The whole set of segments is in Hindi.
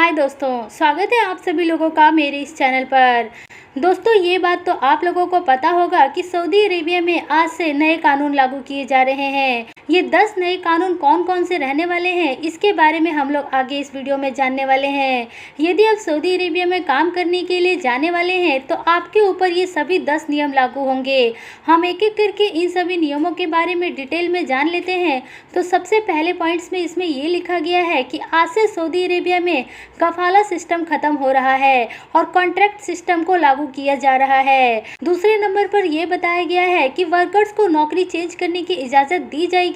हाय दोस्तों, स्वागत है आप सभी लोगों का मेरे इस चैनल पर। दोस्तों, ये बात तो आप लोगों को पता होगा कि सऊदी अरेबिया में आज से नए कानून लागू किए जा रहे हैं। ये 10 नए कानून कौन कौन से रहने वाले हैं, इसके बारे में हम लोग आगे इस वीडियो में जानने वाले हैं। यदि आप सऊदी अरेबिया में काम करने के लिए जाने वाले हैं तो आपके ऊपर ये सभी 10 नियम लागू होंगे। हम एक एक करके इन सभी नियमों के बारे में डिटेल में जान लेते हैं। तो सबसे पहले पॉइंट्स में इसमें ये लिखा गया है कि आज से सऊदी अरेबिया में कफाला सिस्टम खत्म हो रहा है और कॉन्ट्रैक्ट सिस्टम को लागू किया जा रहा है। दूसरे नंबर पर यह बताया गया है कि वर्कर्स को नौकरी चेंज करने की इजाजत दी जाएगी।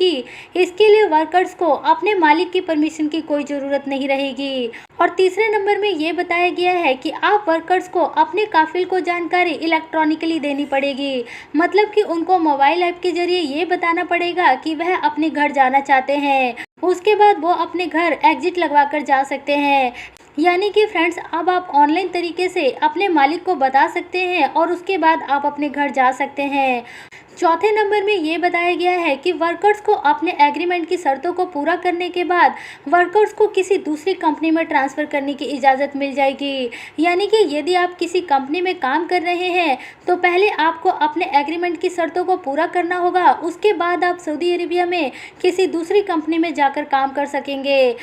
इसके लिए वर्कर्स को अपने मालिक की परमिशन की कोई जरूरत नहीं रहेगी। और तीसरे नंबर में यह बताया गया है कि आप वर्कर्स को अपने काफिल को जानकारी इलेक्ट्रॉनिकली देनी पड़ेगी। मतलब कि उनको मोबाइल ऐप के जरिए ये बताना पड़ेगा कि वह अपने घर जाना चाहते हैं। उसके बाद वो अपने घर एग्जिट लगवा कर जा सकते हैं। यानी कि फ्रेंड्स, अब आप ऑनलाइन तरीके से अपने मालिक को बता सकते हैं और उसके बाद आप अपने घर जा सकते हैं। चौथे नंबर में ये बताया गया है कि वर्कर्स को अपने एग्रीमेंट की शर्तों को पूरा करने के बाद वर्कर्स को किसी दूसरी कंपनी में ट्रांसफ़र करने की इजाज़त मिल जाएगी। यानी कि यदि आप किसी कंपनी में काम कर रहे हैं तो पहले आपको अपने एग्रीमेंट की शर्तों को पूरा करना होगा। उसके बाद आप सऊदी अरेबिया में किसी दूसरी कंपनी में जाकर काम कर सकेंगे।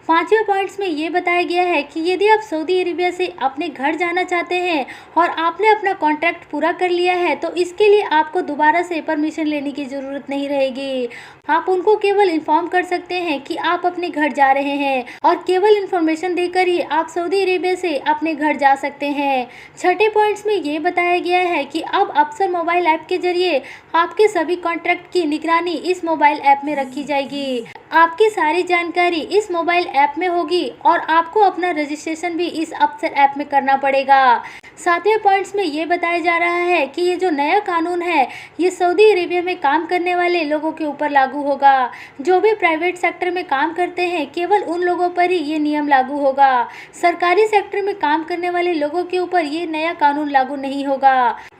पांचवें पॉइंट्स में ये बताया गया है कि यदि आप सऊदी अरेबिया से अपने घर जाना चाहते हैं और आपने अपना कॉन्ट्रैक्ट पूरा कर लिया है तो इसके लिए आपको दोबारा से परमिशन लेने की ज़रूरत नहीं रहेगी। आप उनको केवल इन्फॉर्म कर सकते हैं कि आप अपने घर जा रहे हैं और केवल इन्फॉर्मेशन देकर ही आप सऊदी अरेबिया से अपने घर जा सकते हैं। छठे पॉइंट्स में ये बताया गया है कि अब अफसर मोबाइल ऐप के जरिए आपके सभी कॉन्ट्रैक्ट की निगरानी इस मोबाइल ऐप में रखी जाएगी। आपकी सारी जानकारी इस मोबाइल ऐप में होगी और आपको अपना रजिस्ट्रेशन भी इस अफसर ऐप में करना पड़ेगा। सातवें पॉइंट्स में ये बताया जा रहा है कि ये जो नया कानून है ये सऊदी अरेबिया में काम करने वाले लोगों के ऊपर लागू होगा। जो भी प्राइवेट सेक्टर में काम करते हैं केवल उन लोगों पर ही ये नियम लागू होगा। सरकारी सेक्टर में काम करने वाले लोगों के ऊपर ये नया कानून लागू नहीं होगा।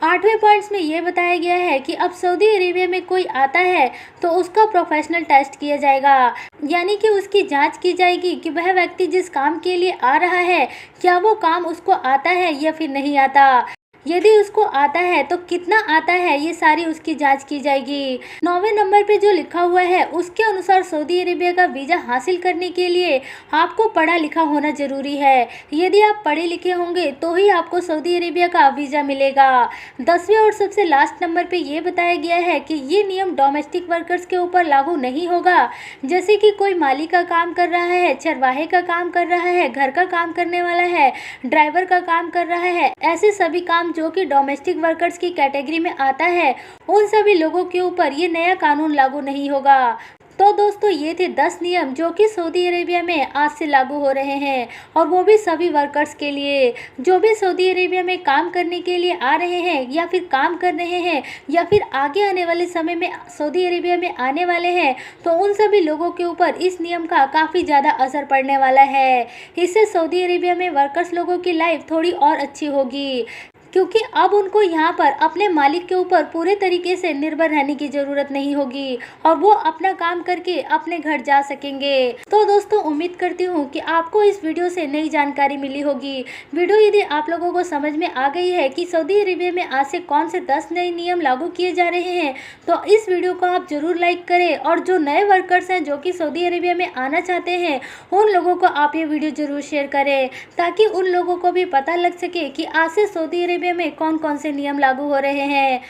आठवें पॉइंट्स में ये बताया गया है कि अब सऊदी अरेबिया में कोई आता है तो उसका प्रोफेशनल टेस्ट किया जाएगा। यानी कि उसकी जांच की जाएगी कि वह व्यक्ति जिस काम के लिए आ रहा है क्या वो काम उसको आता है या फिर नहीं आता। यदि उसको आता है तो कितना आता है, ये सारी उसकी जांच की जाएगी। 9वें नंबर पे जो लिखा हुआ है उसके अनुसार सऊदी अरेबिया का वीज़ा हासिल करने के लिए आपको पढ़ा लिखा होना ज़रूरी है। यदि आप पढ़े लिखे होंगे तो ही आपको सऊदी अरेबिया का वीज़ा मिलेगा। 10वें और सबसे लास्ट नंबर पे ये बताया गया है कि ये नियम डोमेस्टिक वर्कर्स के ऊपर लागू नहीं होगा। जैसे कि कोई माली का काम कर रहा है, चरवाहे का काम कर रहा है, घर का काम करने वाला है, ड्राइवर का काम कर रहा है, ऐसे सभी काम जो कि डोमेस्टिक वर्कर्स की कैटेगरी में आता है उन सभी लोगों के ऊपर ये नया कानून लागू नहीं होगा। तो दोस्तों, ये थे 10 नियम जो कि सऊदी अरेबिया में आज से लागू हो रहे हैं और वो भी सभी वर्कर्स के लिए। जो भी सऊदी अरेबिया में काम करने के लिए आ रहे हैं या फिर काम कर रहे हैं या फिर आगे आने वाले समय में सऊदी अरेबिया में आने वाले हैं तो उन सभी लोगों के ऊपर इस नियम का काफ़ी ज़्यादा असर पड़ने वाला है। इससे सऊदी अरेबिया में वर्कर्स लोगों की लाइफ थोड़ी और अच्छी होगी क्योंकि अब उनको यहाँ पर अपने मालिक के ऊपर पूरे तरीके से निर्भर रहने की ज़रूरत नहीं होगी और वो अपना काम करके अपने घर जा सकेंगे। तो दोस्तों, उम्मीद करती हूँ कि आपको इस वीडियो से नई जानकारी मिली होगी। वीडियो यदि आप लोगों को समझ में आ गई है कि सऊदी अरेबिया में आज से कौन से 10 नए नियम लागू किए जा रहे हैं तो इस वीडियो को आप ज़रूर लाइक करें और जो नए वर्कर्स हैं जो कि सऊदी अरेबिया में आना चाहते हैं उन लोगों को आप ये वीडियो ज़रूर शेयर करें ताकि उन लोगों को भी पता लग सके कि आज से सऊदी अरेबिया में कौन कौन से नियम लागू हो रहे हैं।